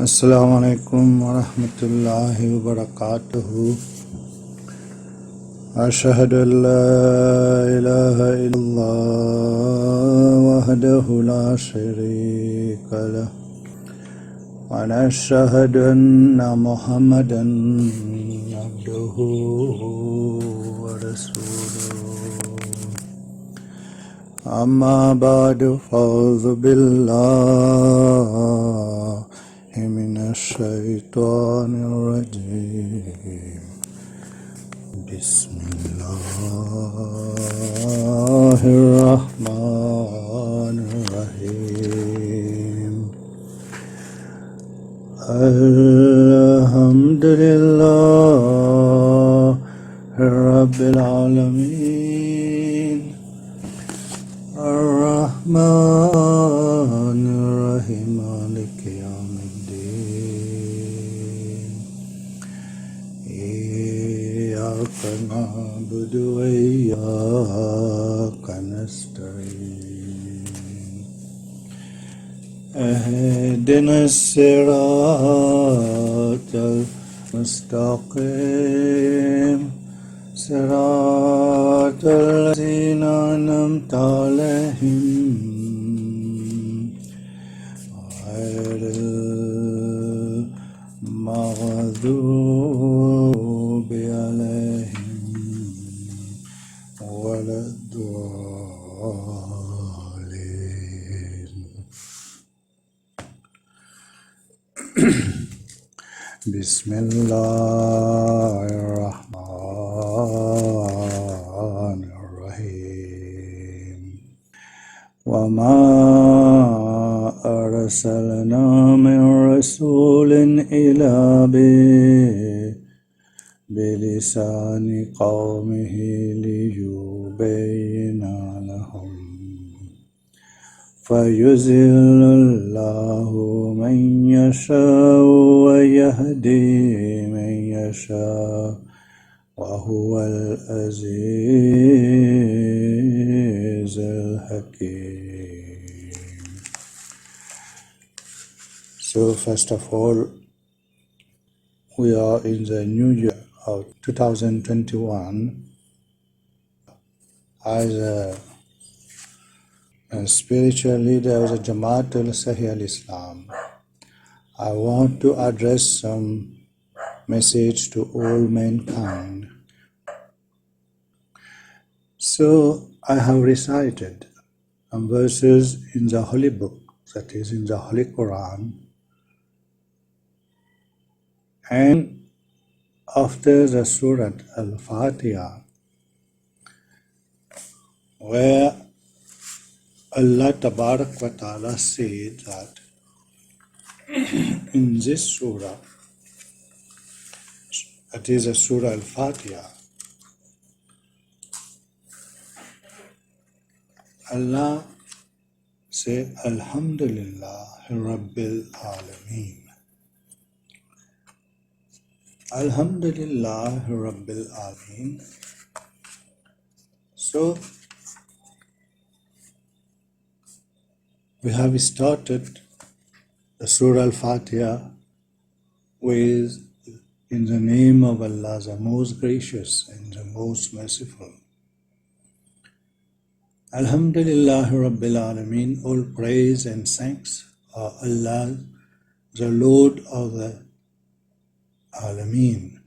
Assalamu alaikum wa rahmatullahi wa barakatuhu. Ashhadu an la ilaha illallah wahdahu la sharika lah wa ashhadu anna Muhammadan abduhu wa rasuluhu. Amma ba'du, fa'udhu billahi minash shaitanir rajim. Bismillahirrahmanirrahim. Alhamdulillahi Rabbil Alameen. Ar-Rahmanir-Rahim. Maliki Yawmiddin. Iyyaka na'budu wa iyyaka nasta'in. اهدنا الصراط المستقيم صراط الذين أنعمت عليهم غير المغضوب عليهم ولا الضالين. بسم الله الرحمن الرحيم. وما أرسلنا من رسول إلا بلسان قومه ليبين لهم فيذل الله من يشاء ويهدي من يشاء وهو العزيز الحكيم. So first of all, we are in the new year of 2021. As a spiritual leader of the Jamaat Sahih al-Islam, I want to address some message to all mankind. So I have recited some verses in the Holy Book, that is in the Holy Quran, and after the Surah Al-Fatiha, where Allah Tabarak wa Ta'ala said that in this surah, that is a Surah Al-Fatiha, Allah say Alhamdulillah Rabbil Alameen. Alhamdulillah Rabbil Alameen. So we have started the Surah Al-Fatiha with in the name of Allah, the most gracious and the most merciful. Alhamdulillah Rabbil Alameen. All praise and thanks are Allah, the Lord of the Alameen.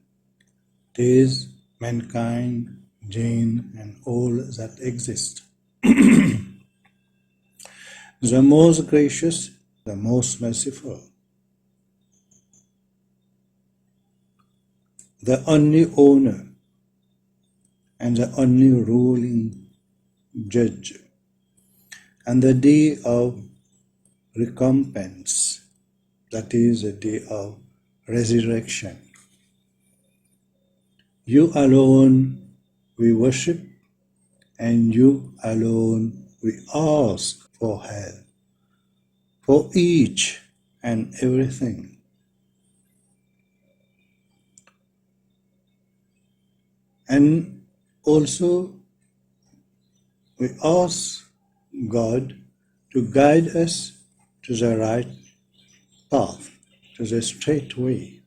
It is mankind, jinn, and all that exist. The most gracious, the most merciful, the only owner and the only ruling judge, and the day of recompense, that is the day of resurrection. You alone we worship, and you alone we ask for help for each and everything. And also we ask God to guide us to the right path. to the straight way,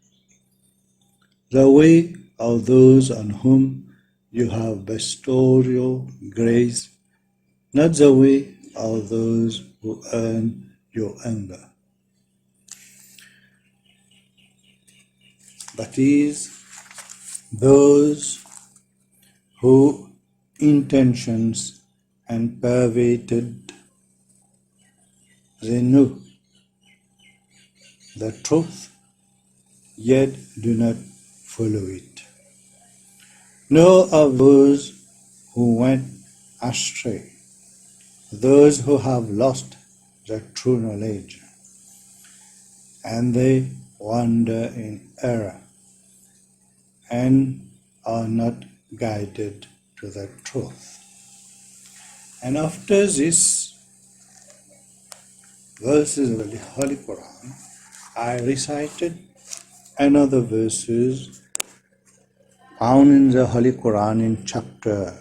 the way of those on whom you have bestowed your grace, not the way of those who earn your anger. That is, those whose intentions and pervaded, they know the truth, yet do not follow it. Know of those who went astray, those who have lost the true knowledge, and they wander in error and are not guided to the truth. And after this verses of the Holy Quran, I recited another verses found in the Holy Quran in chapter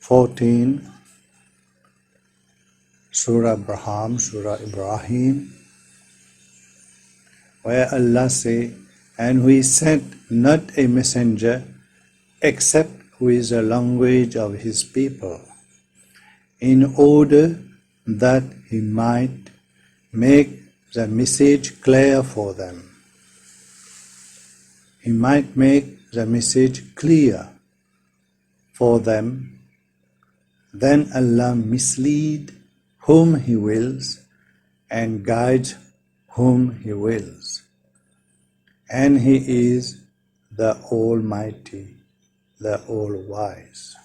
14, Surah Ibrahim, where Allah say, "And we sent not a messenger except with the language of his people, in order that he might make the message clear for them." He might make the message clear for them. Then Allah misleads whom He wills and guides whom He wills. And He is the Almighty, the All-Wise.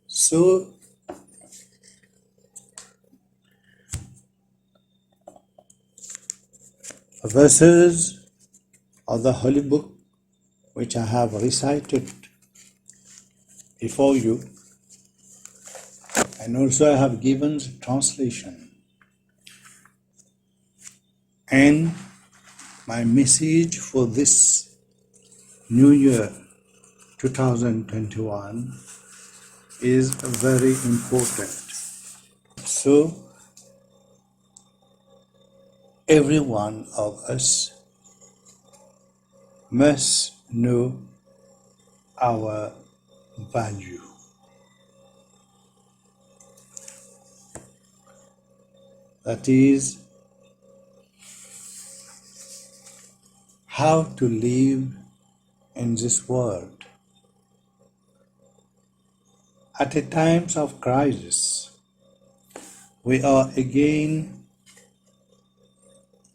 So, verses of the Holy Book which I have recited before you, and also I have given the translation. And my message for this new year 2021 is very important. So every one of us must know our value. That is, how to live in this world. At a times of crisis, we are again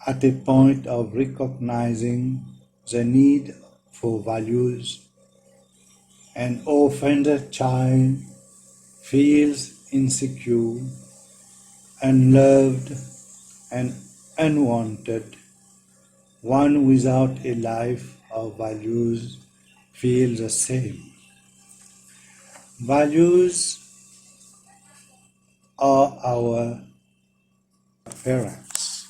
at a point of recognizing the need for values. An orphaned child feels insecure, unloved, and unwanted. One without a life of values feels the same. Values are our parents.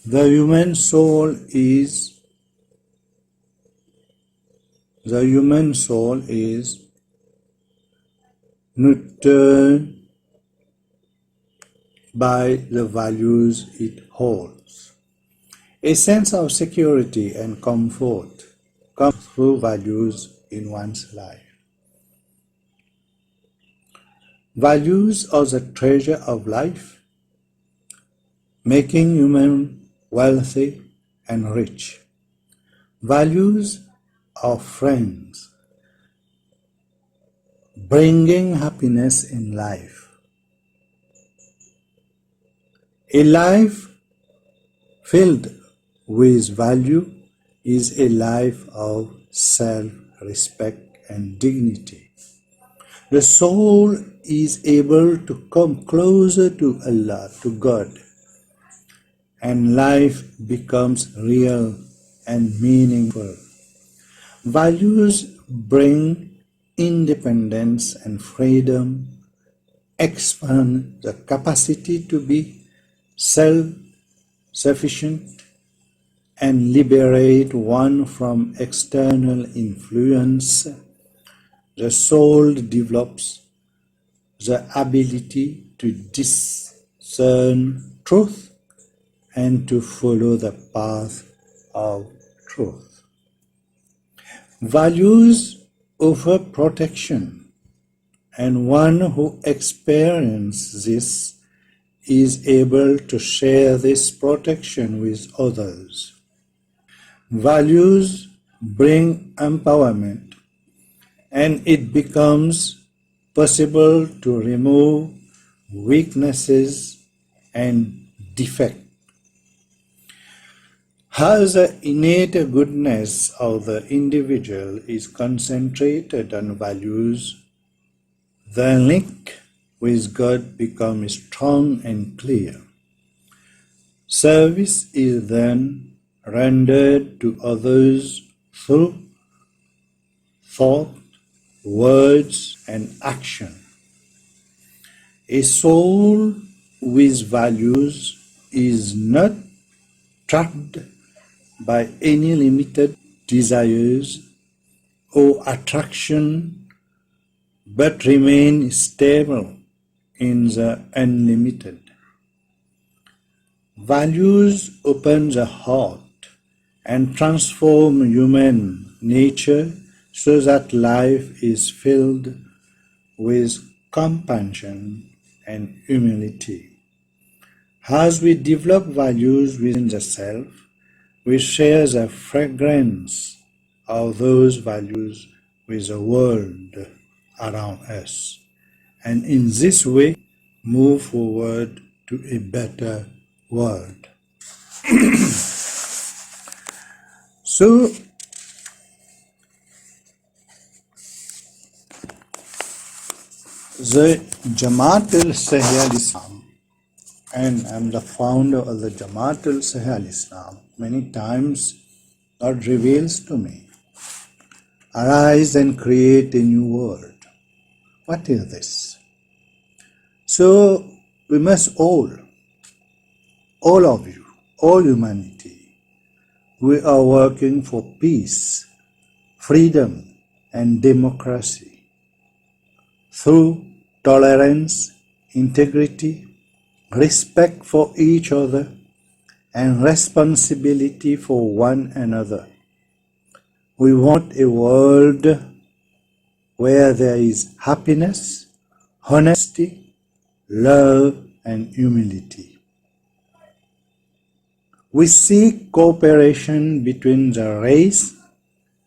The human soul is nurtured by the values it holds. A sense of security and comfort comes through values in one's life. Values are the treasure of life, making human wealthy and rich. Values are friends, bringing happiness in life. A life filled with value is a life of self-respect and dignity. The soul is able to come closer to Allah, to God, and life becomes real and meaningful. Values bring independence and freedom, expand the capacity to be self-sufficient, and liberate one from external influence. The soul develops the ability to discern truth and to follow the path of truth. Values offer protection, and one who experiences this is able to share this protection with others. Values bring empowerment, and it becomes possible to remove weaknesses and defects. As the innate goodness of the individual is concentrated on values, the link with God becomes strong and clear. Service is then rendered to others through thought, words, and action. A soul with values is not trapped by any limited desires or attraction, but remains stable in the unlimited. Values open the heart and transform human nature so that life is filled with compassion and humility. As we develop values within the self, we share the fragrance of those values with the world around us, and in this way move forward to a better world. So, the Jamaat al-Sahih al-Islam, and I'm the founder of the Jamaat al-Sahih al-Islam. Many times God reveals to me, arise and create a new world. What is this? So we must all of you, all humanity, we are working for peace, freedom, and democracy through tolerance, integrity, respect for each other, and responsibility for one another. We want a world where there is happiness, honesty, love, and humility. We seek cooperation between the race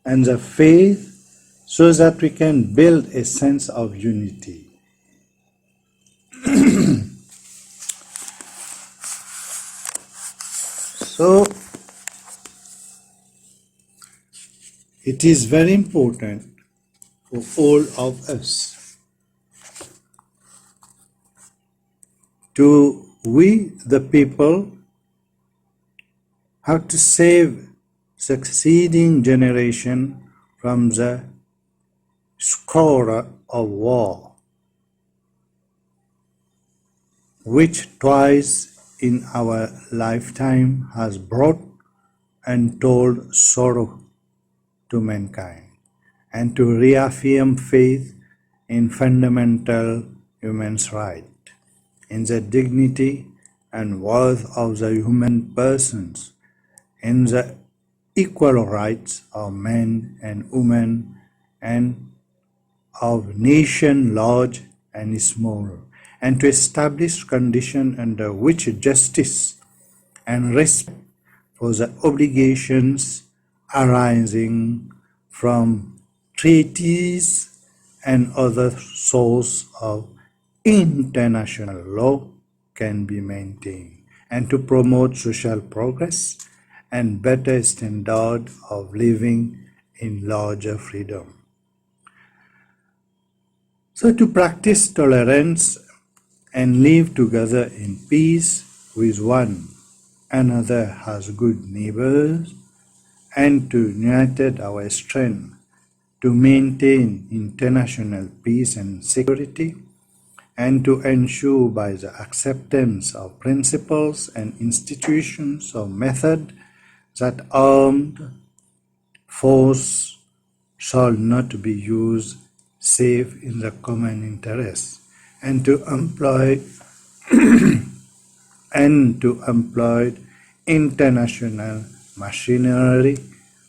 and the faith so that we can build a sense of unity. So, it is very important for all of us we the people have to save succeeding generation from the scourge of war, which twice in our lifetime has brought untold sorrow to mankind, and to reaffirm faith in fundamental human rights, in the dignity and worth of the human persons, in the equal rights of men and women, and of nation large and small, and to establish conditions under which justice and respect for the obligations arising from treaties and other sources of international law can be maintained, and to promote social progress and better standard of living in larger freedom. So to practice tolerance and live together in peace with one another as good neighbors, and to unite our strength to maintain international peace and security, and to ensure by the acceptance of principles and institutions of method that armed force shall not be used save in the common interest, and to employ international machinery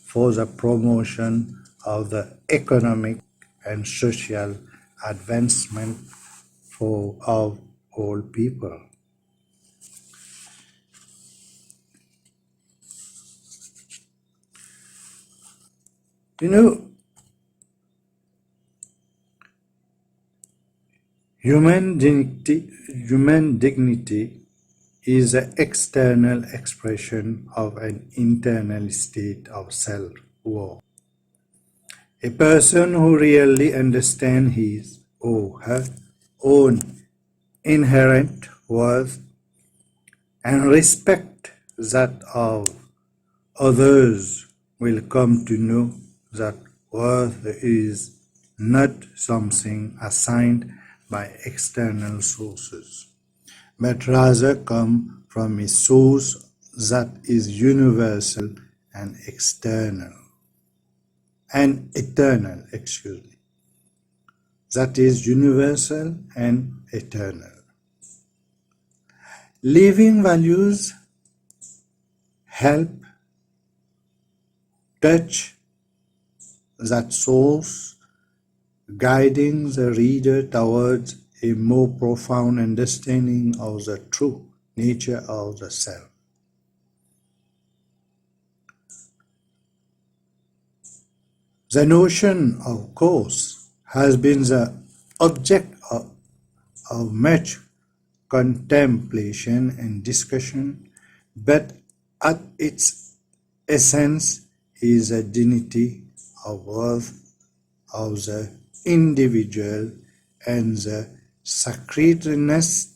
for the promotion of the economic and social advancement of all people. You know, human dignity is the external expression of an internal state of self-worth. A person who really understands his or her own inherent worth and respect that of others will come to know that worth is not something assigned by external sources, but rather come from a source that is universal and eternal, that is universal and eternal. Living values help touch that source, guiding the reader towards a more profound understanding of the true nature of the self. The notion, of course, has been the object of much contemplation and discussion, but at its essence is the dignity of worth of the individual and the sacredness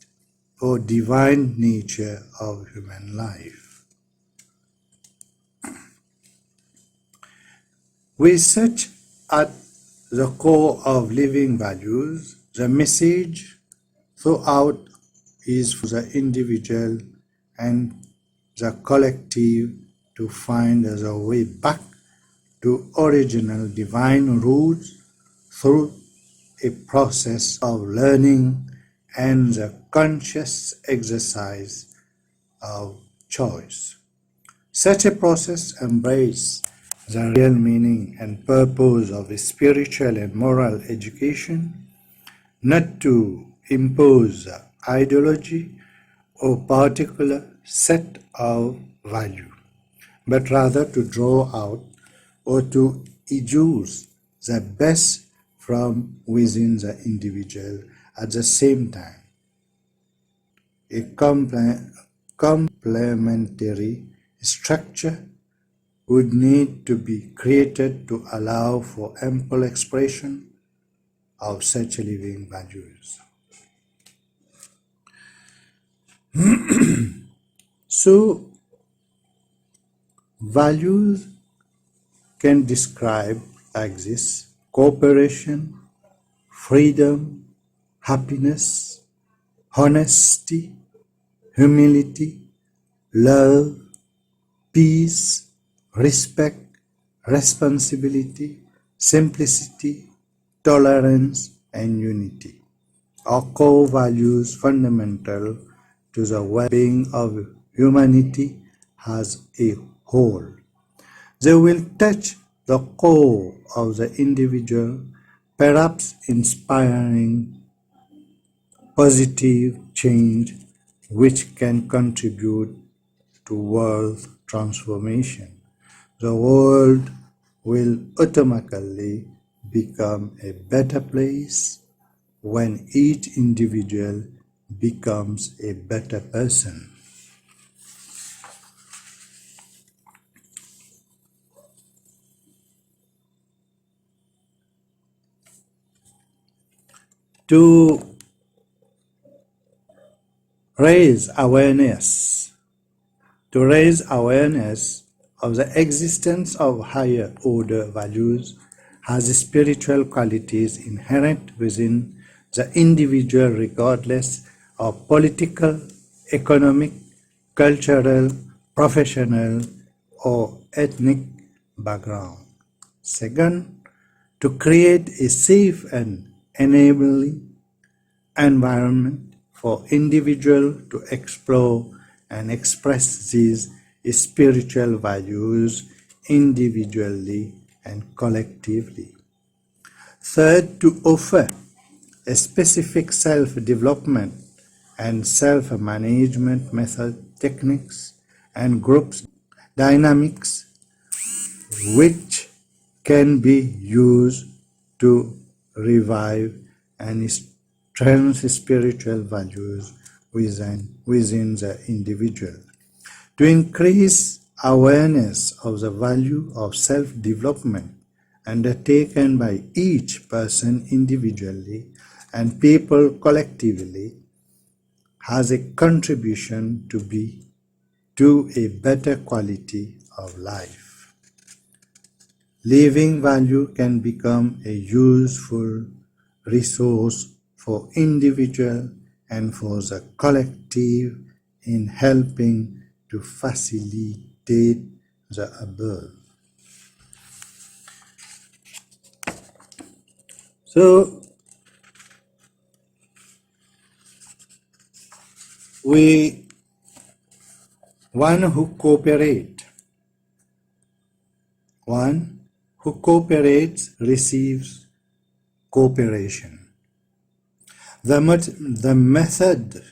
or divine nature of human life. With such at the core of living values, the message throughout is for the individual and the collective to find the way back to original divine roots through a process of learning and the conscious exercise of choice. Such a process embraces the real meaning and purpose of a spiritual and moral education, not to impose ideology or particular set of value, but rather to draw out or to educe the best from within the individual at the same time. A complementary structure would need to be created to allow for ample expression of such living values. So, values can describe like this: cooperation, freedom, happiness, honesty, humility, love, peace, respect, responsibility, simplicity, tolerance, and unity are core values fundamental to the well-being of humanity as a whole. They will touch the core of the individual, perhaps inspiring positive change which can contribute to world transformation. The world will automatically become a better place when each individual becomes a better person. To raise awareness of the existence of higher order values has spiritual qualities inherent within the individual regardless of political, economic, cultural, professional, or ethnic background. Second, to create a safe and enabling environment for individuals to explore and express these spiritual values individually and collectively. Third, to offer a specific self-development and self-management method, techniques, and groups dynamics which can be used to revive and strengthen spiritual values within the individual. To increase awareness of the value of self-development undertaken by each person individually and people collectively has a contribution to a better quality of life. Living value can become a useful resource for individual and for the collective in helping to facilitate the above. So, one who cooperates receives cooperation. The method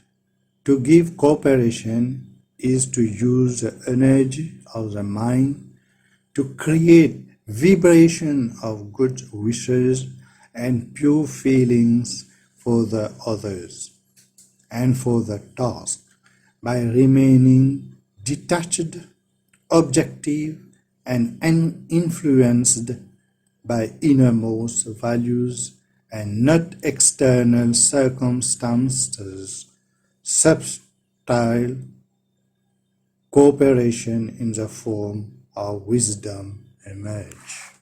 to give cooperation is to use the energy of the mind to create vibration of good wishes and pure feelings for the others and for the task by remaining detached, objective, and uninfluenced by innermost values and not external circumstances. Subtle cooperation in the form of wisdom emerge.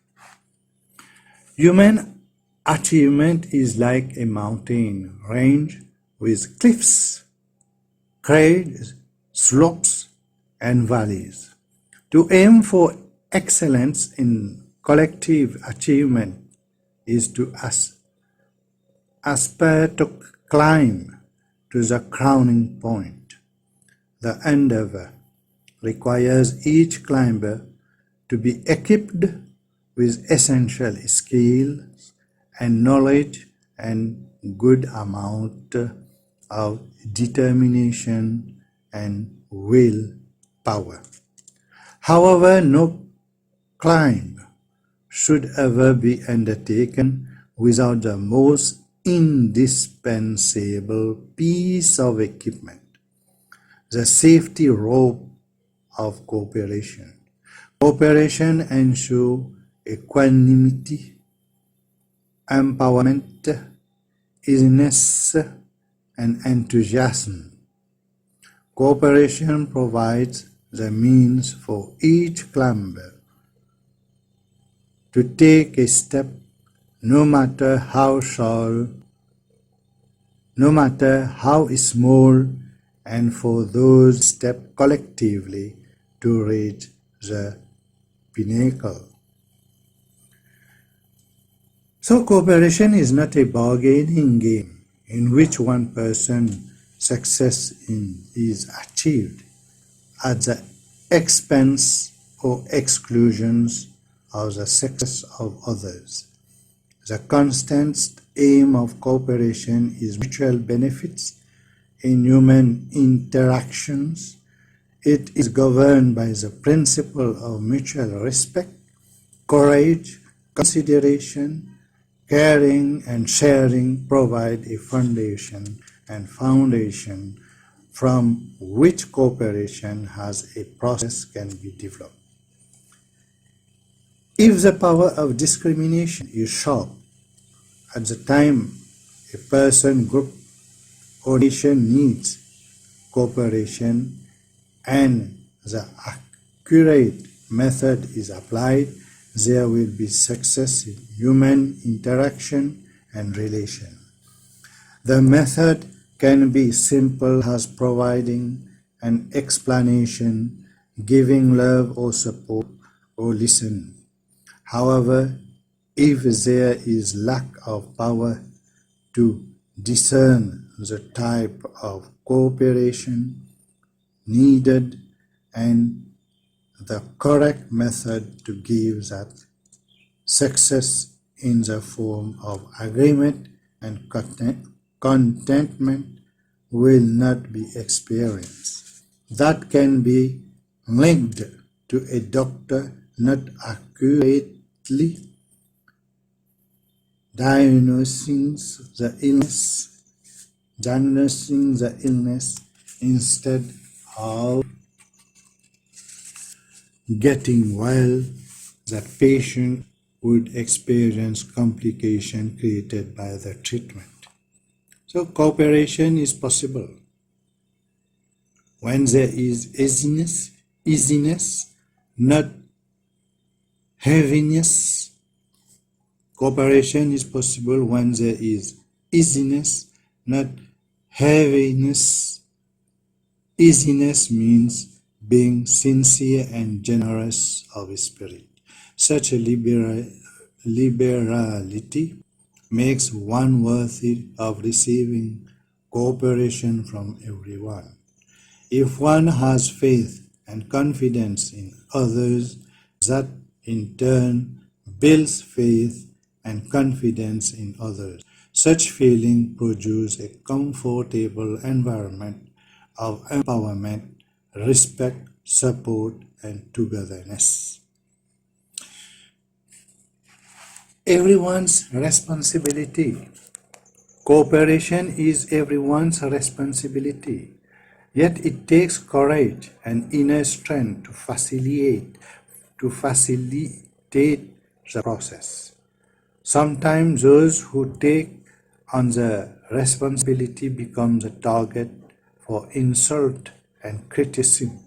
Human achievement is like a mountain range with cliffs, grades, slopes, and valleys. To aim for excellence in collective achievement is to aspire to climb to the crowning point. The endeavor requires each climber to be equipped with essential skills and knowledge and good amount of determination and will power. However, no climb should ever be undertaken without the most indispensable piece of equipment, the safety rope of cooperation. Cooperation ensures equanimity, empowerment, easiness, and enthusiasm. Cooperation provides the means for each climber to take a step, no matter how small, and for those steps collectively to reach the pinnacle. So cooperation is not a bargaining game in which one person's success is achieved at the expense or exclusions of the success of others. The constant aim of cooperation is mutual benefits in human interactions. It is governed by the principle of mutual respect, courage, consideration, caring, and sharing provide a foundation from which cooperation as a process can be developed. If the power of discrimination is sharp at the time a person, group, or nation needs cooperation and the accurate method is applied, there will be success in human interaction and relation. The method can be simple as providing an explanation, giving love or support, or listening. However, if there is lack of power to discern the type of cooperation needed and the correct method to give that success in the form of agreement and contentment will not be experienced. That can be linked to a doctor not accurately diagnosing the illness instead of getting well. The patient would experience complications created by the treatment. So cooperation is possible when there is easiness, not heaviness. Cooperation is possible when there is easiness, not heaviness. Easiness means being sincere and generous of spirit. Such a liberality makes one worthy of receiving cooperation from everyone. If one has faith and confidence in others, that in turn builds faith and confidence in others. Such feeling produces a comfortable environment of empowerment, respect, support, and togetherness. Everyone's responsibility. Cooperation is everyone's responsibility. Yet it takes courage and inner strength to facilitate the process. Sometimes those who take on the responsibility become the target for insult and criticism.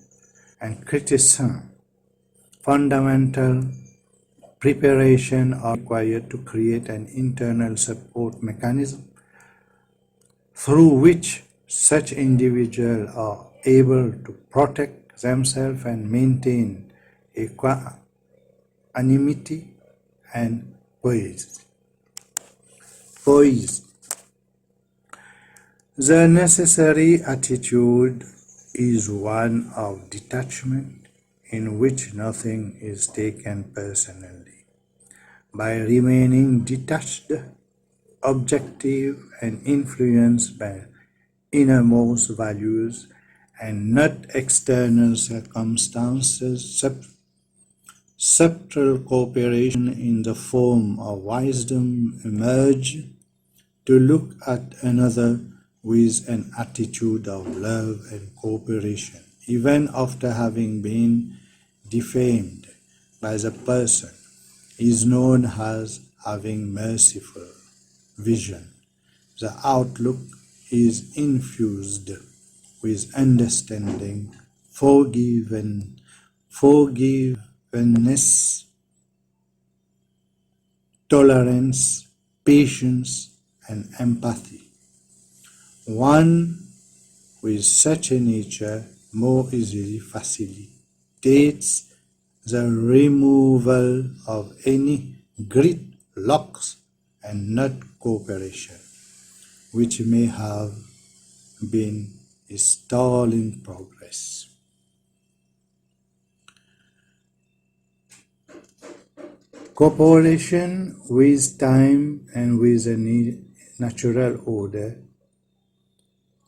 Fundamental preparation are required to create an internal support mechanism through which such individuals are able to protect themselves and maintain equanimity and poise. The necessary attitude is one of detachment, in which nothing is taken personally. By remaining detached, objective, and influenced by innermost values and not external circumstances, subtle cooperation in the form of wisdom emerge to look at another with an attitude of love and cooperation, even after having been defamed by the person, is known as having merciful vision. The outlook is infused with understanding, forgiveness, tolerance, patience, and empathy. One with such a nature more easily facilitates the removal of any gridlocks and not cooperation, which may have been stalling progress. Cooperation with time and with a natural order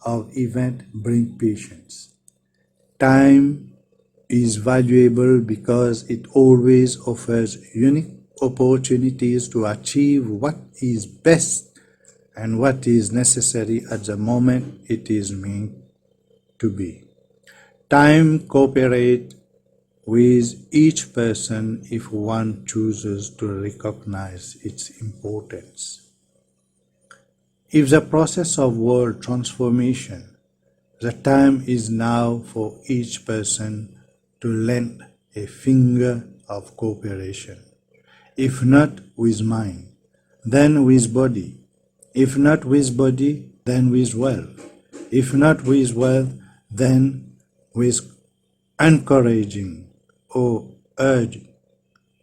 of event bring patience. Time is valuable because it always offers unique opportunities to achieve what is best and what is necessary at the moment it is meant to be. Time cooperates with each person if one chooses to recognize its importance. If the process of world transformation, the time is now for each person to lend a finger of cooperation. If not with mind, then with body. If not with body, then with wealth. If not with wealth, then with encouraging or urging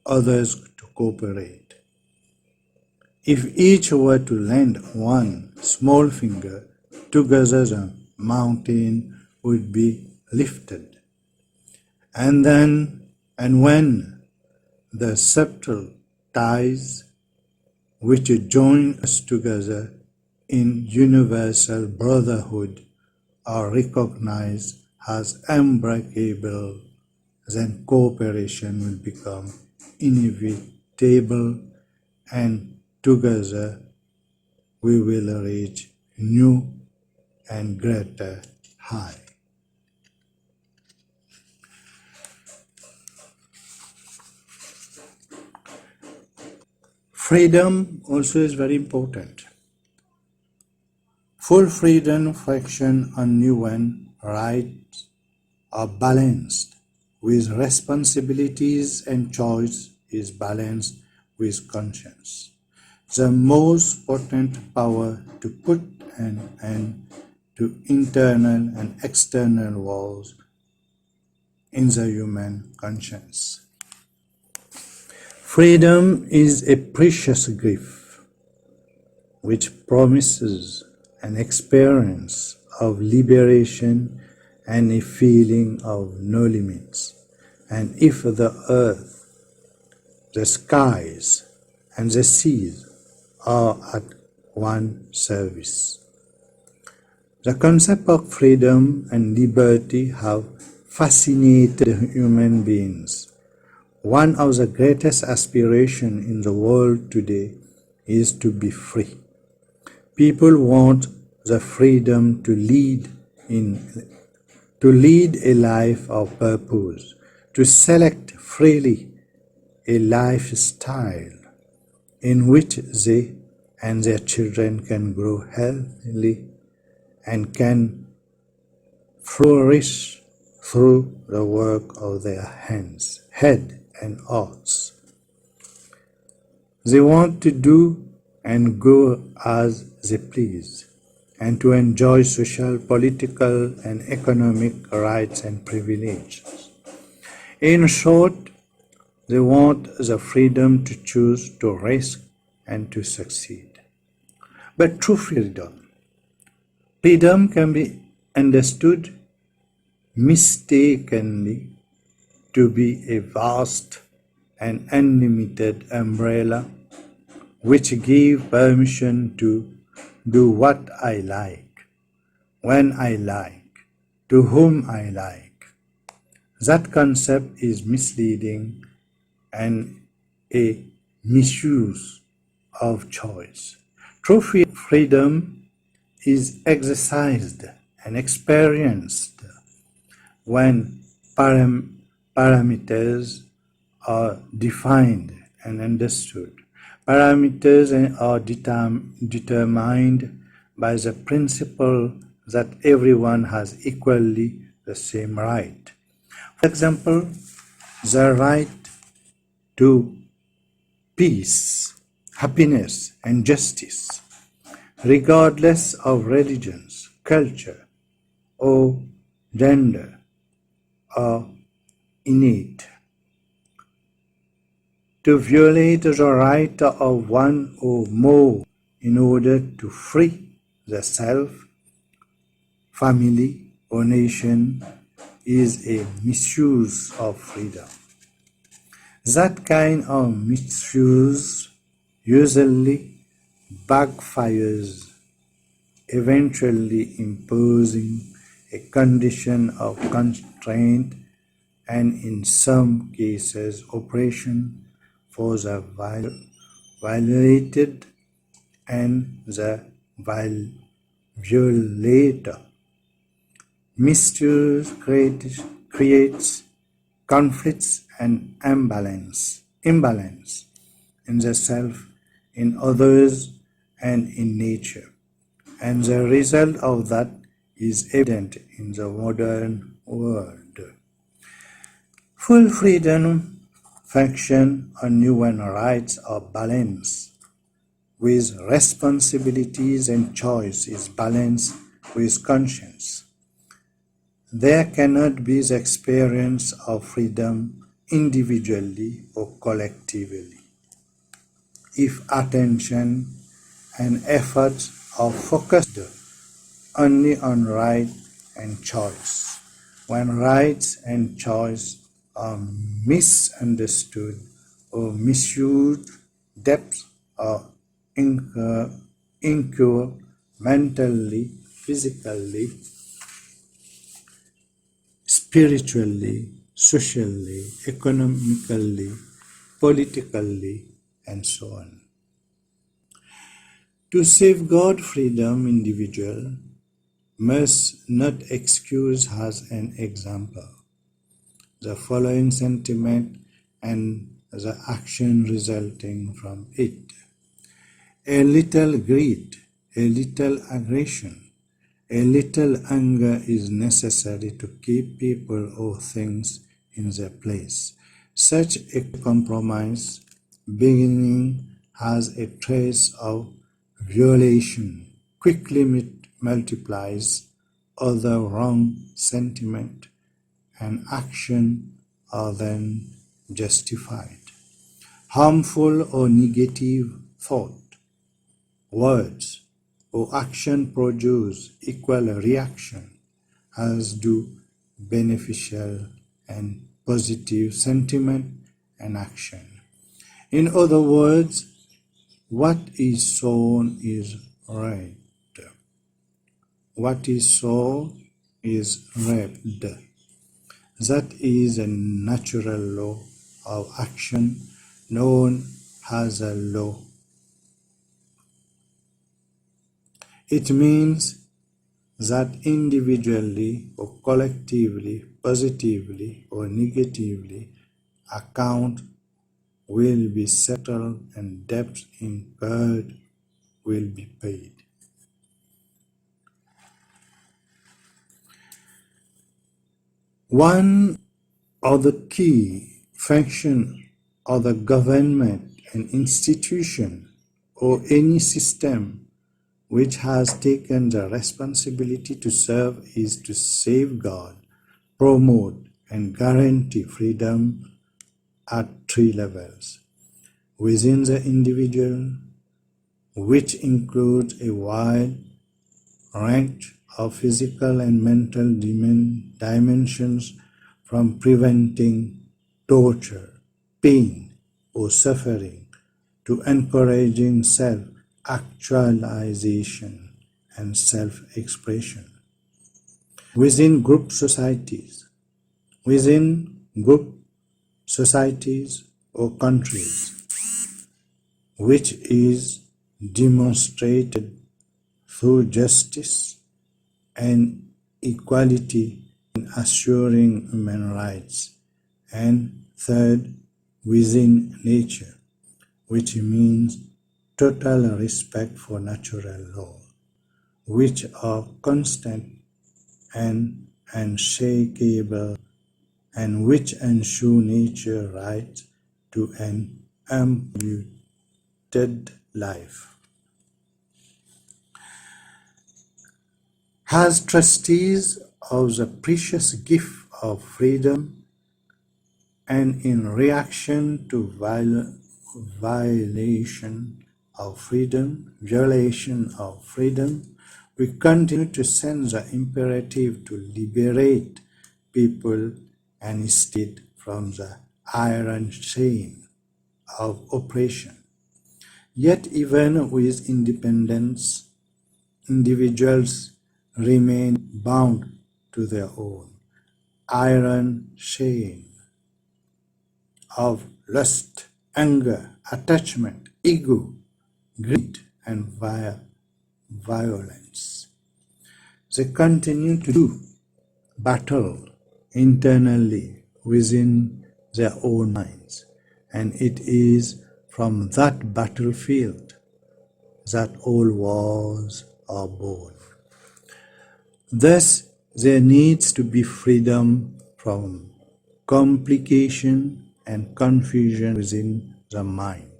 others to cooperate. If each were to lend one small finger, together the mountain would be lifted. And then And when the subtle ties which join us together in universal brotherhood are recognized as unbreakable, then cooperation will become inevitable, and together we will reach new and greater high. Freedom also is very important. Full freedom, friction, and human rights are balanced with responsibilities, and choice is balanced with conscience. The most potent power to put an end to internal and external wars in the human conscience. Freedom is a precious gift which promises an experience of liberation and a feeling of no limits. And if the earth, the skies, and the seas are at one service. The concept of freedom and liberty have fascinated human beings. One of the greatest aspirations in the world today is to be free. People want the freedom to lead a life of purpose, to select freely a lifestyle in which they and their children can grow healthily and can flourish through the work of their hands, head and hearts. They want to do and go as they please, and to enjoy social, political, and economic rights and privileges. In short, they want the freedom to choose, to risk, and to succeed. But true freedom can be understood mistakenly to be a vast and unlimited umbrella which gives permission to do what I like, when I like, to whom I like. That concept is misleading and a misuse of choice. True freedom is exercised and experienced when parameters are defined and understood. Parameters are determined by the principle that everyone has equally the same right. For example, the right to peace, happiness, and justice, regardless of religions, culture, or gender, are innate. To violate the right of one or more in order to free the self, family, or nation is a misuse of freedom. That kind of misuse usually backfires, eventually imposing a condition of constraint and in some cases oppression for the violated and the violator. Misuse creates conflicts and imbalance in the self, in others, and in nature. And the result of that is evident in the modern world. Full freedom, function, and human rights are balanced with responsibilities, and choice is balanced with conscience. There cannot be the experience of freedom individually or collectively if attention and efforts are focused only on right and choice. When rights and choice are misunderstood or misused, depths are incurred mentally, physically, spiritually, socially, economically, politically, and so on. To safeguard freedom, individual must not excuse as an example the following sentiment and the action resulting from it. A little greed, a little aggression, a little anger is necessary to keep people or things in their place. Such a compromise, beginning as a trace of violation, quickly multiplies other wrong sentiment and action are then justified. Harmful or negative thought, words, or action produce equal reaction, as do beneficial and positive sentiment and action. In other words, what is sown is reaped. What is sown is reaped. That is a natural law of action known as a law. It means that individually or collectively, positively or negatively, account will be settled and debts incurred will be paid. One of the key functions of the government, an institution, or any system which has taken the responsibility to serve is to safeguard, promote, and guarantee freedom at three levels. Within the individual, which includes a wide range of physical and mental dimensions from preventing torture, pain, or suffering to encouraging self-actualization and self-expression. Within group societies or countries, which is demonstrated through justice and equality in assuring human rights. And third, within nature, which means total respect for natural law, which are constant and unshakable, and which ensure nature's right to an unpolluted life. As trustees of the precious gift of freedom, and in reaction to violation of freedom, we continue to send the imperative to liberate people and state from the iron chain of oppression. Yet even with independence, individuals remain bound to their own iron chain of lust, anger, attachment, ego, greed, and violence. They continue to do battle internally within their own minds, and it is from that battlefield that all wars are born. Thus, there needs to be freedom from complication and confusion within the mind,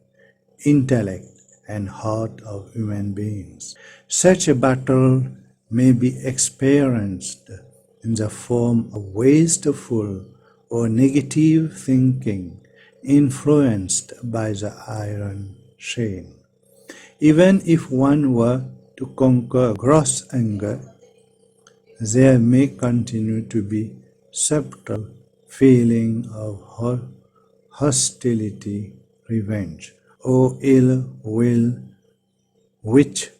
intellect, and heart of human beings. Such a battle may be experienced in the form of wasteful or negative thinking influenced by the iron chain. Even if one were to conquer gross anger, there may continue to be subtle feeling of hostility, revenge, or ill will, which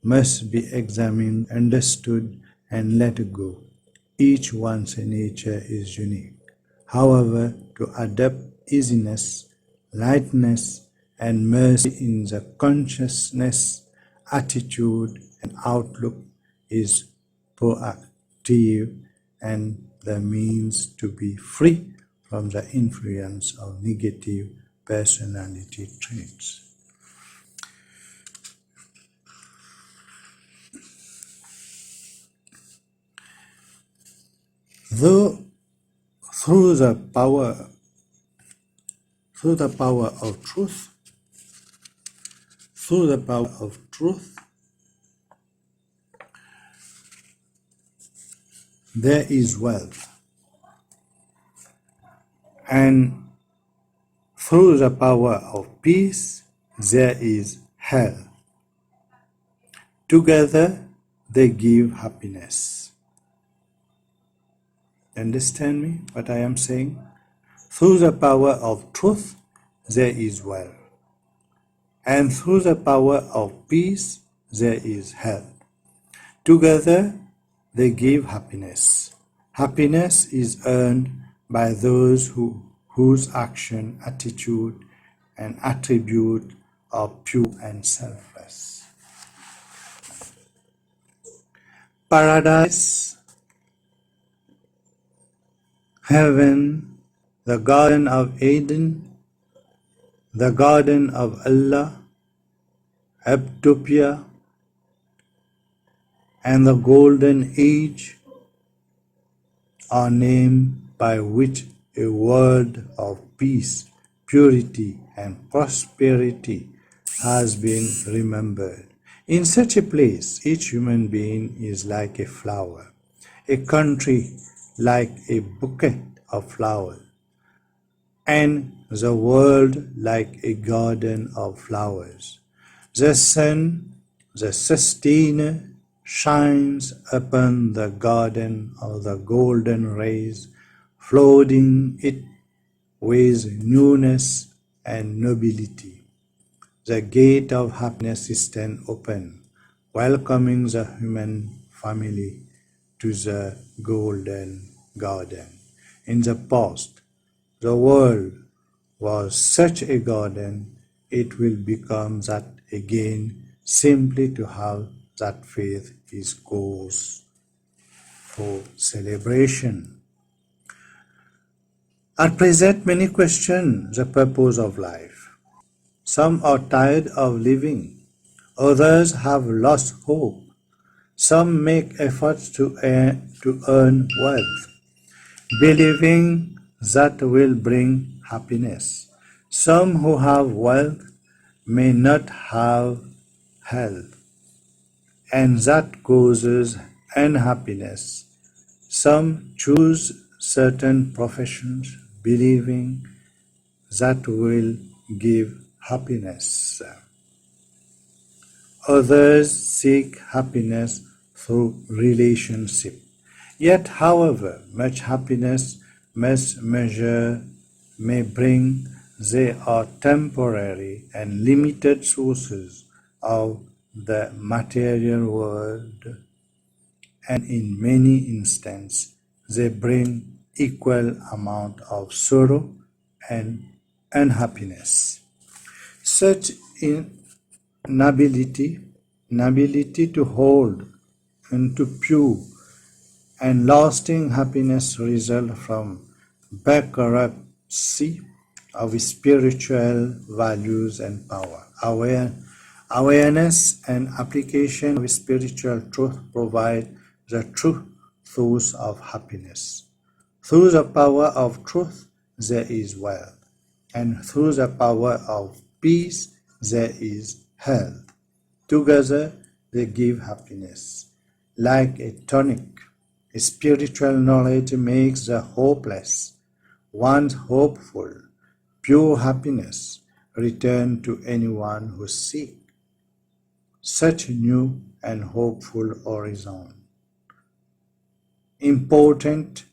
must be examined, understood, and let go. Each one's nature is unique. However, to adopt easiness, lightness, and mercy in the consciousness, attitude, and outlook is proactive and the means to be free from the influence of negative personality traits. Though through the power of truth, there is wealth, and through the power of peace, there is health. Together, they give happiness. Understand me, what I am saying? Through the power of truth, there is wealth. And through the power of peace, there is health. Together, they give happiness. Happiness is earned by those whose action, attitude, and attribute are pure and selfless. Paradise, heaven, the Garden of Eden, the Garden of Allah, Utopia, and the Golden Age are names by which a world of peace, purity, and prosperity has been remembered. In such a place, each human being is like a flower, a country like a bouquet of flowers, and the world like a garden of flowers. The sun, the sustainer, shines upon the garden of the golden rays, flooding it with newness and nobility. The gate of happiness stands open, welcoming the human family to the golden garden. In the past, the world was such a garden, it will become that again. Simply to have that faith is cause for celebration. At present, many question the purpose of life. Some are tired of living, others have lost hope. Some make efforts to earn wealth, believing that will bring happiness. Some who have wealth may not have health, and that causes unhappiness. Some choose certain professions, believing that will give happiness. Others seek happiness through relationship. Yet, however much happiness much measure may bring, they are temporary and limited sources of the material world, and in many instances they bring equal amount of sorrow and unhappiness. Such inability to hold into pure and lasting happiness result from bankruptcy of spiritual values and power. Awareness and application of spiritual truth provide the true source of happiness. Through the power of truth, there is wealth, and through the power of peace, there is health. Together, they give happiness. Like a tonic, spiritual knowledge makes the hopeless one hopeful. Pure happiness return to anyone who seeks such new and hopeful horizon. Important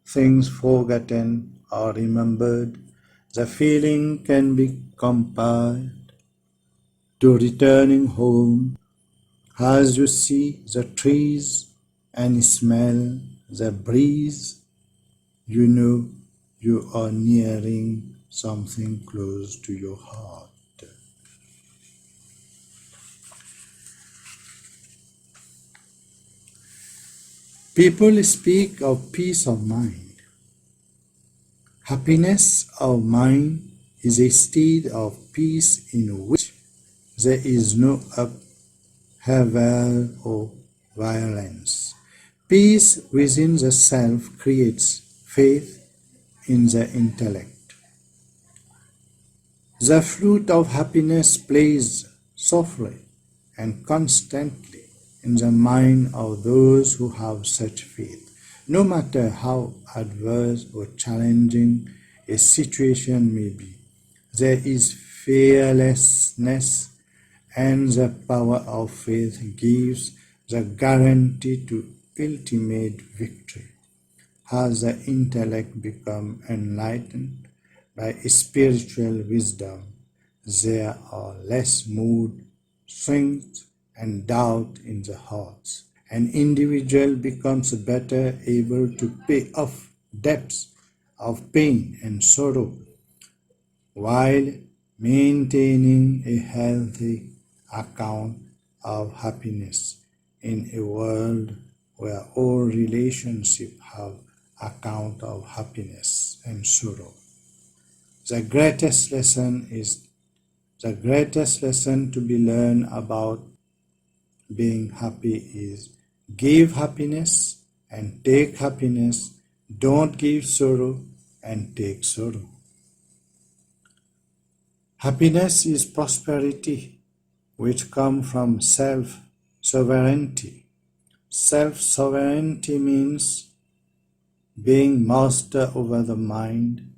things forgotten or remembered, the feeling can be compared to returning home. As you see the trees and smell the breeze, you know you are nearing something close to your heart. People speak of peace of mind. Happiness of mind is a state of peace in which there is no upheaval or violence. Peace within the self creates faith in the intellect. The flute of happiness plays softly and constantly in the mind of those who have such faith. No matter how adverse or challenging a situation may be, there is fearlessness, and the power of faith gives the guarantee to ultimate victory. As the intellect becomes enlightened by spiritual wisdom, there are less mood swings and doubt in the hearts. An individual becomes better able to pay off debts of pain and sorrow while maintaining a healthy account of happiness in a world where all relationships have account of happiness and sorrow. The greatest lesson to be learned about being happy is give happiness and take happiness, don't give sorrow and take sorrow. Happiness is prosperity which comes from self-sovereignty. Self-sovereignty means being master over the mind,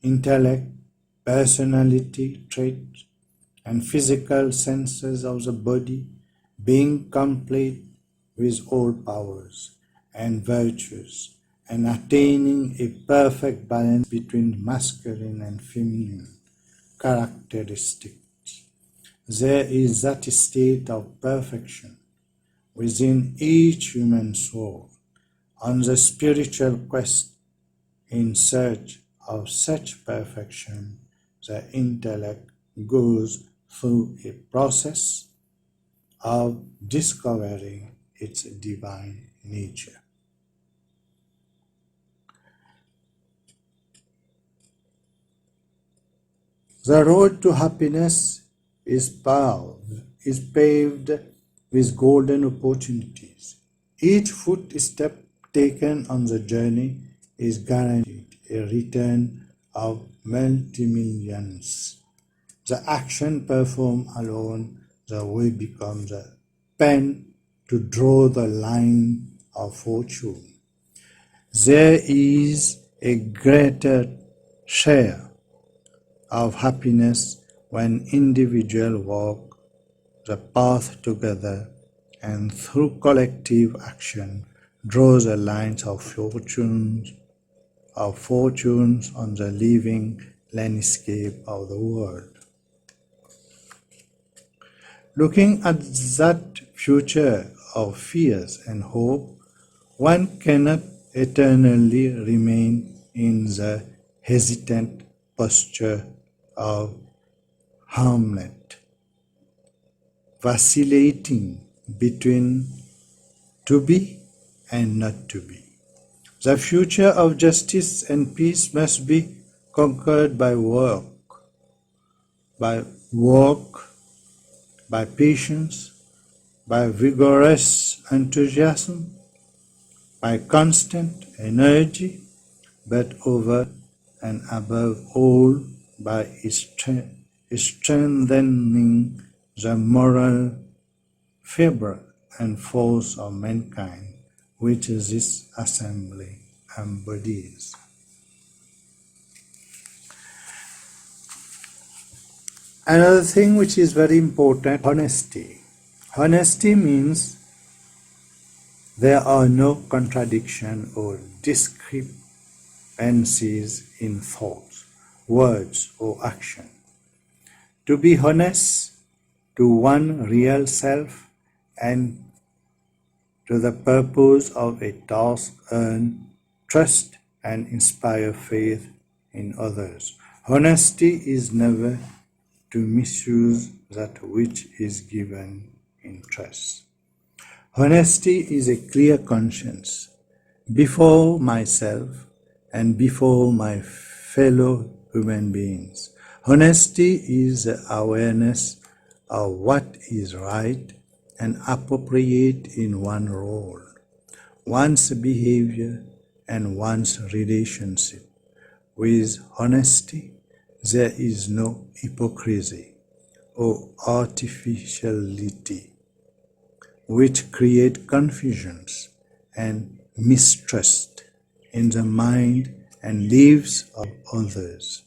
intellect, personality, traits, and physical senses of the body, being complete with all powers and virtues, and attaining a perfect balance between masculine and feminine characteristics. There is that state of perfection within each human soul. On the spiritual quest in search of such perfection, the intellect goes through a process of discovering its divine nature. The road to happiness is paved with golden opportunities. Each footstep taken on the journey is guaranteed a return of multi-millions. The action performed alone, the way becomes a pen to draw the line of fortune. There is a greater share of happiness when individuals walk the path together and through collective action draw the lines of fortunes on the living landscape of the world. Looking at that future of fears and hope, one cannot eternally remain in the hesitant posture of Hamlet, vacillating between to be and not to be. The future of justice and peace must be conquered by patience, by vigorous enthusiasm, by constant energy, but over and above all by strengthening the moral fibre and force of mankind which this assembly embodies. Another thing which is very important, honesty. Honesty means there are no contradiction or discrepancies in thoughts, words, or action. To be honest to one real self and to the purpose of a task earn trust and inspire faith in others. Honesty is never to misuse that which is given in trust. Honesty is a clear conscience before myself and before my fellow human beings. Honesty is the awareness of what is right and appropriate in one's role, one's behavior, and one's relationship. With honesty, there is no hypocrisy or artificiality, which create confusions and mistrust in the mind and lives of others.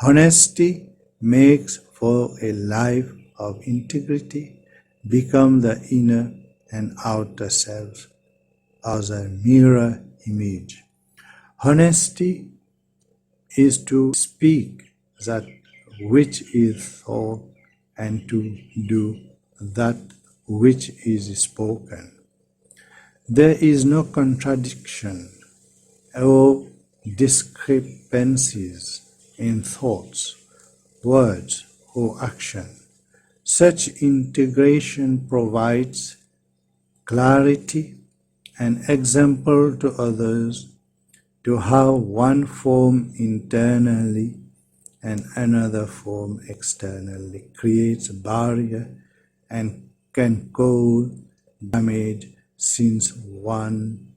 Honesty makes for a life of integrity, become the inner and outer selves as a mirror image. Honesty is to speak that which is thought and to do that which is spoken. There is no contradiction or discrepancies in thoughts, words, or action. Such integration provides clarity and example to others to how one form internally and another form externally creates a barrier and can cause damage, since one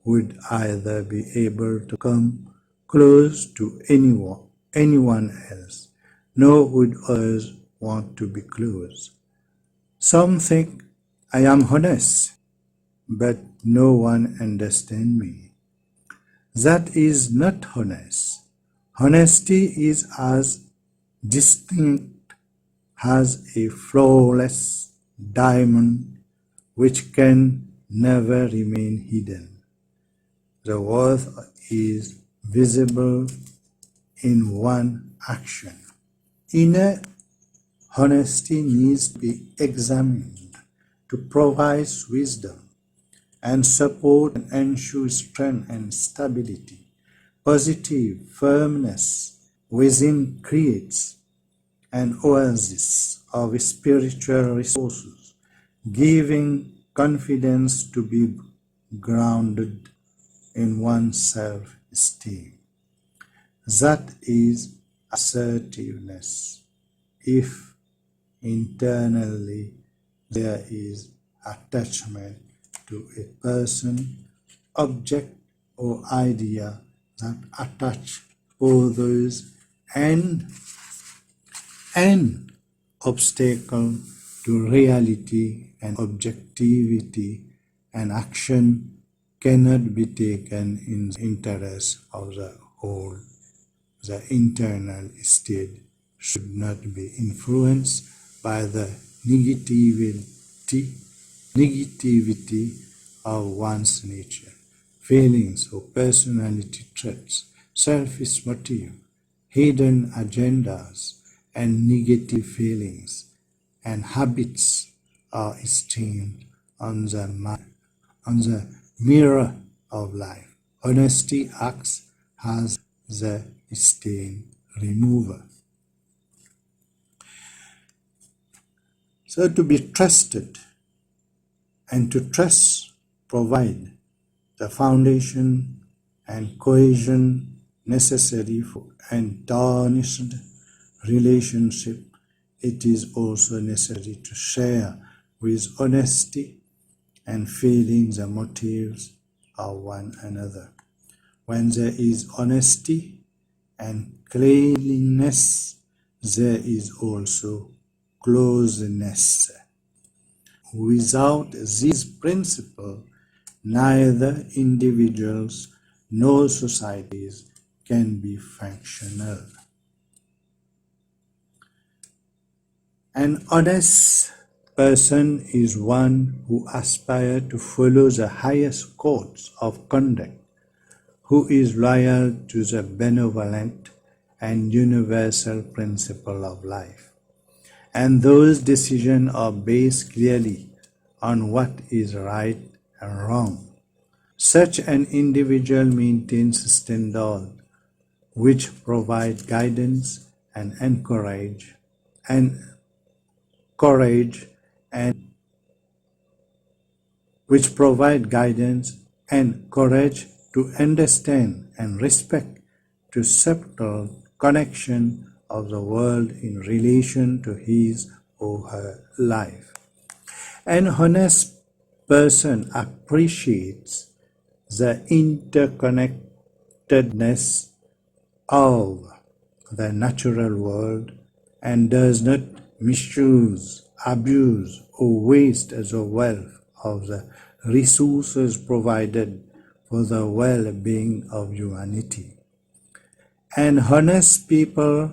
would either be able to come close to anyone else, nor would others want to be close. Some think I am honest, but no one understands me. That is not honest. Honesty is as distinct as a flawless diamond which can never remain hidden. The worth is visible in one action. Inner honesty needs to be examined to provide wisdom and support and ensure strength and stability. Positive firmness within creates an oasis of spiritual resources, giving confidence to be grounded in one's self-esteem. That is assertiveness. If internally there is attachment to a person, object, or idea that attach others and an obstacle to reality and objectivity, and action cannot be taken in the interest of the whole. The internal state should not be influenced by the negativity of one's nature, feelings or personality traits, selfish motive, hidden agendas, and negative feelings and habits are stained on the mirror of life. Honesty acts as the stain remover. So to be trusted and to trust provide the foundation and cohesion necessary for untarnished relationship. It is also necessary to share with honesty and feeling the motives of one another. When there is honesty and cleanliness, there is also closeness. Without these principles, neither individuals nor societies can be functional. An honest person is one who aspires to follow the highest codes of conduct, who is loyal to the benevolent and universal principle of life. And those decisions are based clearly on what is right and wrong. Such an individual maintains standards which provide guidance and encourage and courage and which provide guidance and courage to understand and respect to subtle connection of the world in relation to his or her life. An honest person appreciates the interconnectedness of the natural world and does not misuse, abuse, or waste the wealth of the resources provided for the well-being of humanity. An honest people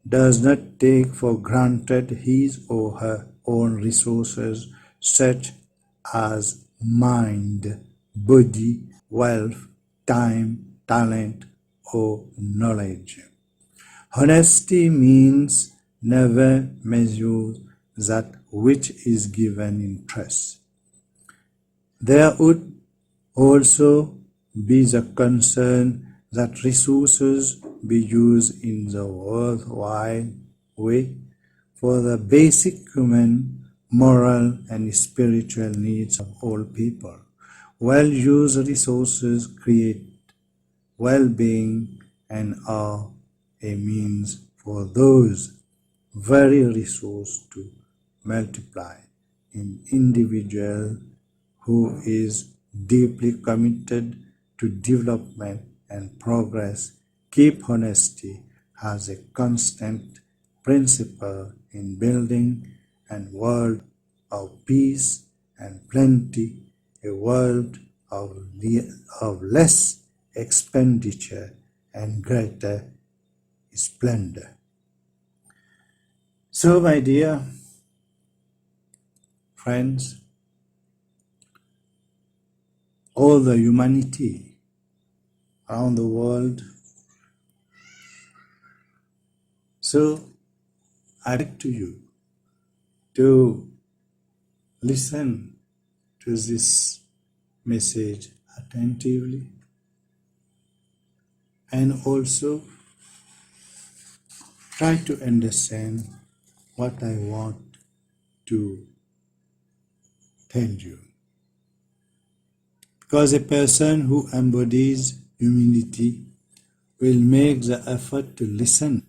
does not take for granted his or her own resources such as mind, body, wealth, time, talent, or knowledge. Honesty means never misuse that which is given in trust. There would also be the concern that resources be used in the worthwhile way for the basic human, moral, and spiritual needs of all people. Well-used resources create well-being and are a means for those very resources to multiply in individual who is deeply committed to development and progress. Keep honesty as a constant principle in building a world of peace and plenty, a world of less expenditure and greater splendor. So, my dear friends, all the humanity around the world. So, I beg to you to listen to this message attentively and also try to understand what I want to tell you. Because a person who embodies humility will make the effort to listen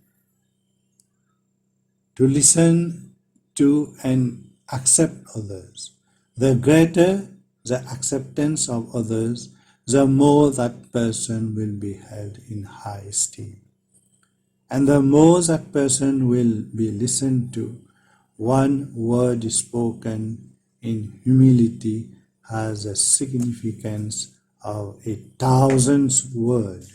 to and accept others. The greater the acceptance of others, the more that person will be held in high esteem. And the more that person will be listened to. One word spoken in humility has a significance of 1,000 words.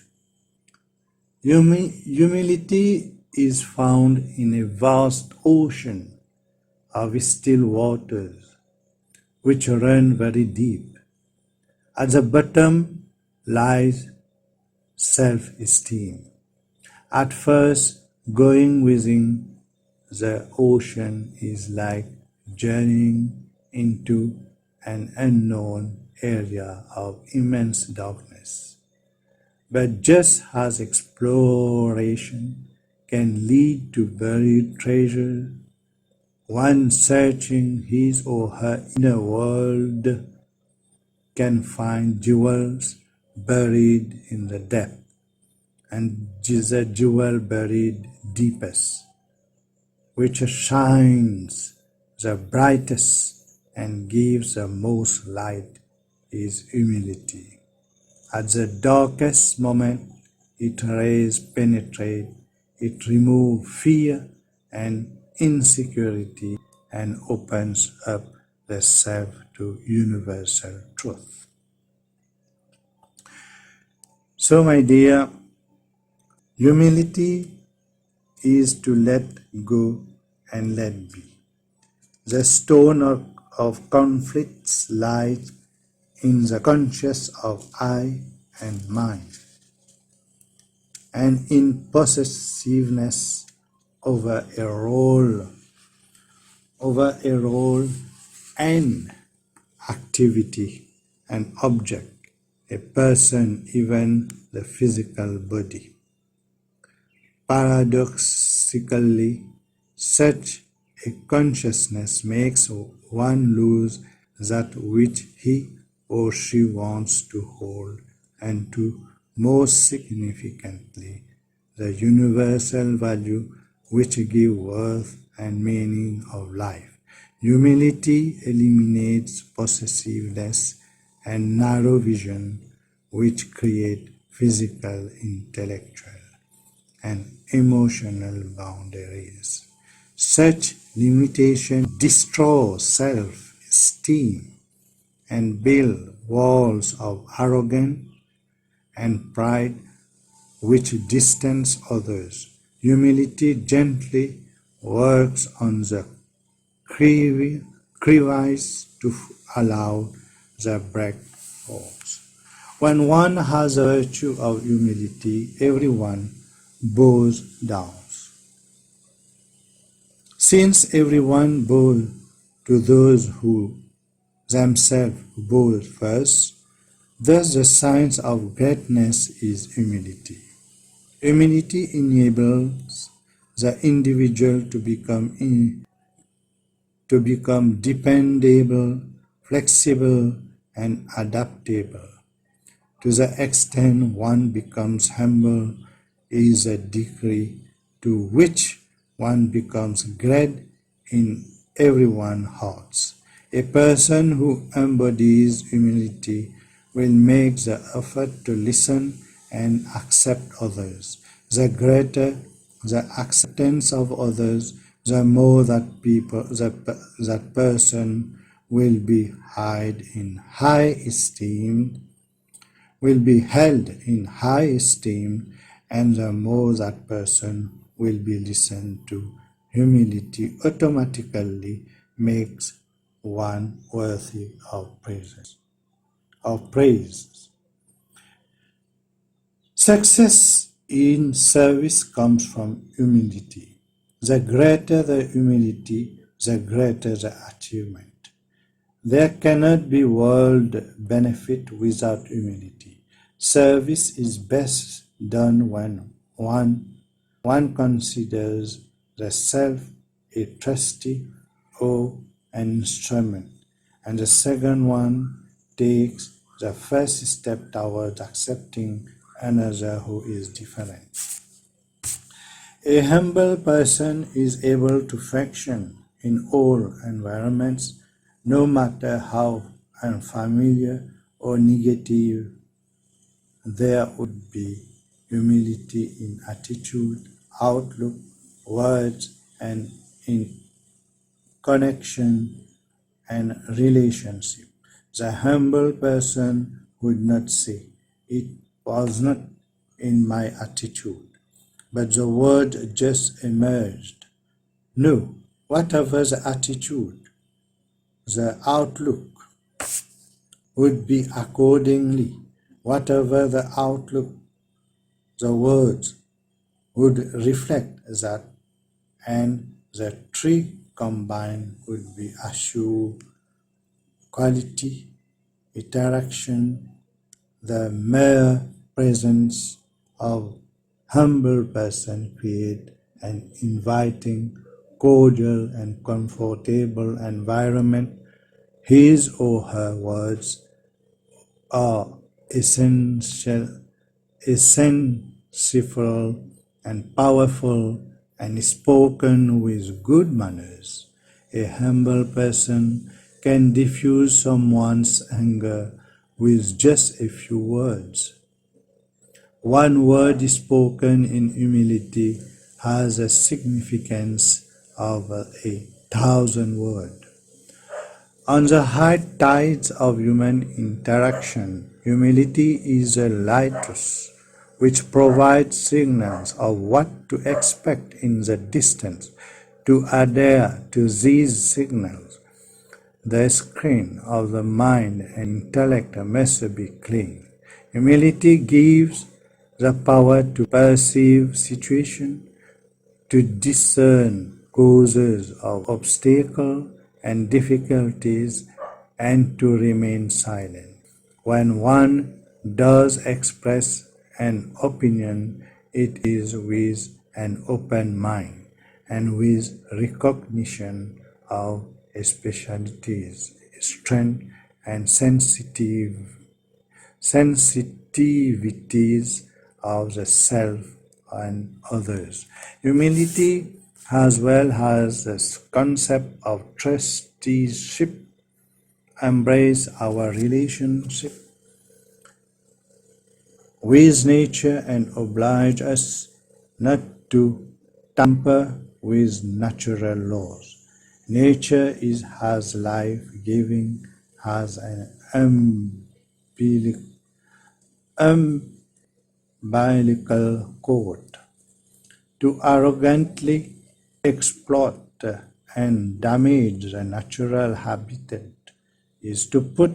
Humility is found in a vast ocean of still waters which run very deep. At the bottom lies self-esteem. At first, going within the ocean is like journeying into an unknown area of immense darkness. But just as exploration can lead to buried treasure, one searching his or her inner world can find jewels buried in the depth, and the jewel buried deepest, which shines the brightest and gives the most light, is humility. At the darkest moment, its rays penetrate, it removes fear and insecurity and opens up the self to universal truth. So, my dear, humility is to let go and let be. The stone of conflicts lies in the conscious of I and mind, and in possessiveness over a role and activity, an object, a person, even the physical body. Paradoxically, such a consciousness makes one lose that which he or she wants to hold, and to most significantly, the universal value which gives worth and meaning of life. Humility eliminates possessiveness and narrow vision, which create physical, intellectual, and emotional boundaries. Such limitation destroy self-esteem and build walls of arrogance and pride which distance others. Humility gently works on the crevice to allow the break forth. When one has the virtue of humility, everyone bows down. Since everyone bows to those who themselves bow first, thus the sign of greatness is humility. Humility enables the individual to become dependable, flexible, and adaptable. To the extent one becomes humble is a degree to which one becomes great in everyone's hearts. A person who embodies humility will make the effort to listen and accept others. The greater the acceptance of others, the more that person will be held in high esteem, and the more that person will be listened to. Humility automatically makes one worthy of praise. Success in service comes from humility. The greater the humility, the greater the achievement. There cannot be world benefit without humility. Service is best done when one considers the self a trustee or an instrument, and the second one takes the first step towards accepting another who is different. A humble person is able to function in all environments, no matter how unfamiliar or negative. There would be humility in attitude, outlook, words, and in connection and relationship. The humble person would not say, "It was not in my attitude, but the word just emerged." No, whatever the attitude, the outlook would be accordingly. Whatever the outlook, the words would reflect that, and the three combined would be assure quality, interaction. The mere presence of humble person create an inviting, cordial, and comfortable environment. His or her words are essential and powerful, and spoken with good manners. A humble person can diffuse someone's anger with just a few words. One word spoken in humility has a significance of 1,000 words. On the high tides of human interaction, humility is a lighthouse which provides signals of what to expect in the distance. To adhere to these signals, the screen of the mind and intellect must be clean. Humility gives the power to perceive situation, to discern causes of obstacle and difficulties, and to remain silent. When one does express an opinion, it is with an open mind and with recognition of specialties, strength, and sensitivities of the self and others. Humility as well as the concept of trusteeship embrace our relationship with nature and oblige us not to tamper with natural laws. Nature is as life-giving as an umbilical cord. To arrogantly exploit and damage the natural habitat is to put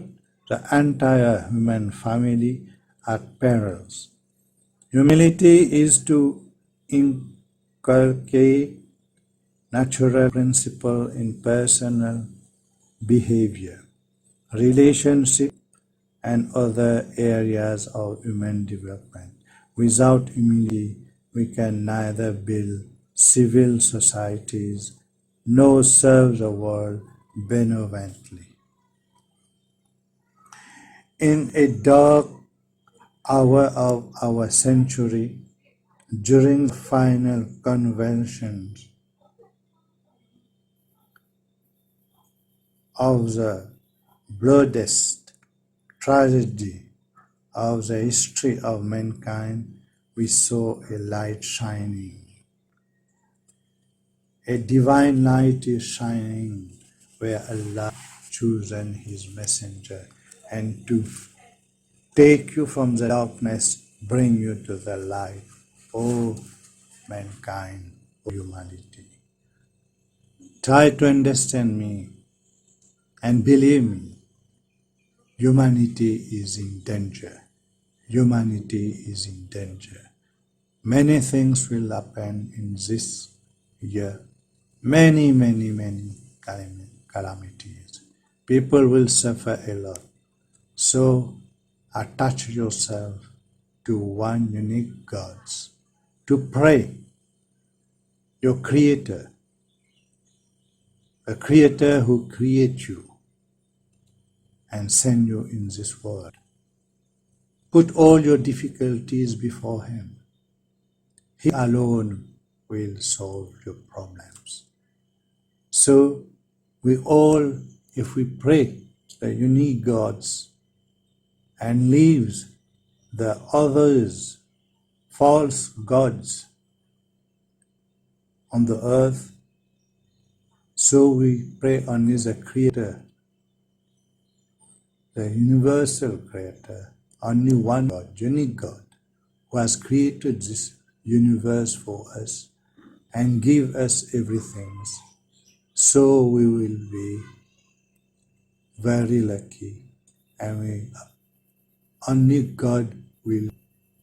the entire human family at perils. Humility is to inculcate natural principle in personal behavior, relationship, and other areas of human development. Without humility, we can neither build civil societies nor serve the world benevolently. In a dark hour of our century, during the final convulsions of the bloodiest tragedy of the history of mankind, we saw a light shining. A divine light is shining where Allah chosen His messenger and to take you from the darkness, bring you to the light. O mankind, O humanity. Try to understand me and believe me, humanity is in danger. Humanity is in danger. Many things will happen in this year. Many calamities. People will suffer a lot. So attach yourself to one unique God, to pray your Creator, a Creator who created you and sent you in this world. Put all your difficulties before Him. He alone will solve your problems. So we all, if we pray the unique gods and leaves the others, false gods on the earth, so we pray only the Creator, the universal Creator, only one God, unique God, who has created this universe for us and give us everything. So we will be very lucky, and only God will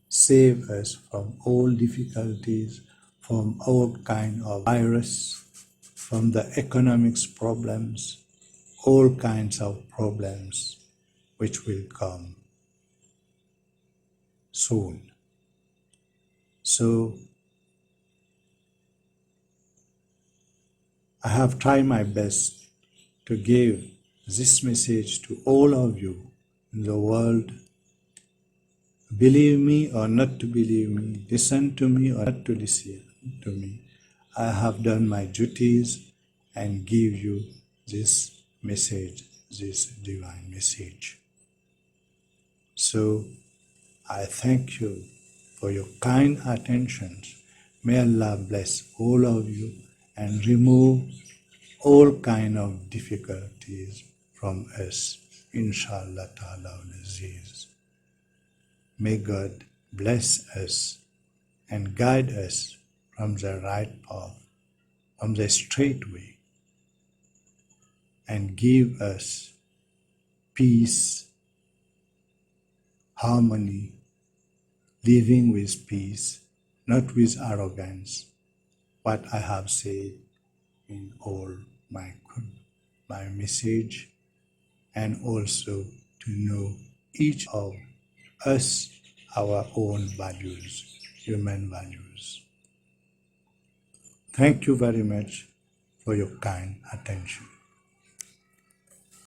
save us from all difficulties, from all kind of virus, from the economics problems, all kinds of problems which will come soon. So I have tried my best to give this message to all of you in the world. Believe me or not to believe me, listen to me or not to listen to me, I have done my duties and give you this message, this divine message. So I thank you for your kind attentions. May Allah bless all of you and remove all kind of difficulties from us. Inshallah ta'ala al-Aziz. May God bless us and guide us from the right path, from the straight way, and give us peace, harmony, living with peace, not with arrogance, what I have said in all my message, and also to know each of us our own values, human values. Thank you very much for your kind attention.